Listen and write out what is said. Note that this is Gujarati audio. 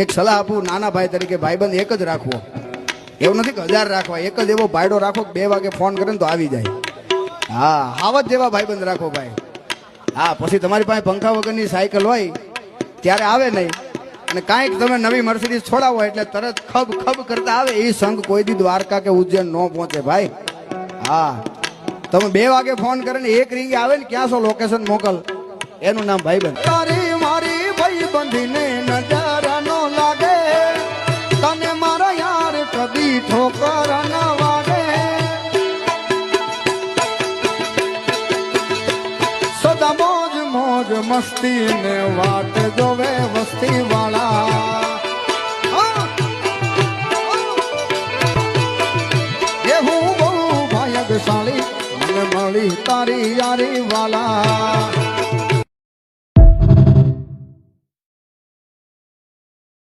એક સલાહ આપું નાના ભાઈ તરીકે, ભાઈબંધ એક જ રાખવો, એવું નથી કે 1000 રાખવા, એક જ એવો ભાઈડો રાખો કે 2 વાગે ફોન કરે ને તો આવી જાય. હા, હાવત જેવા ભાઈબંધ રાખો ભાઈ. હા, પછી તમારી પાસે પંખા વગરની સાયકલ હોય ત્યારે આવે નહીં, અને કાંઈક તમે નવી મર્સિડીઝ છોડાવો એટલે તરત ખબ ખબ કરતા આવે. એ સંઘ કોઈ દી દ્વારકા કે ઉજ્જૈન ન પહોંચે ભાઈ. હા, તમે 2 વાગે ફોન કરે ને 1 રીંગે આવે ને, ક્યાં છો લોકેશન મોકલ, એનું નામ ભાઈબંધ. તારી મારી ભાઈબંધીને નજર નો લાગે, તને મારા યાર કદી ઠોકર ન વાગે. સદા મોજ મોજ મસ્તી ને વાટ જોવે વસ્તી વાળા.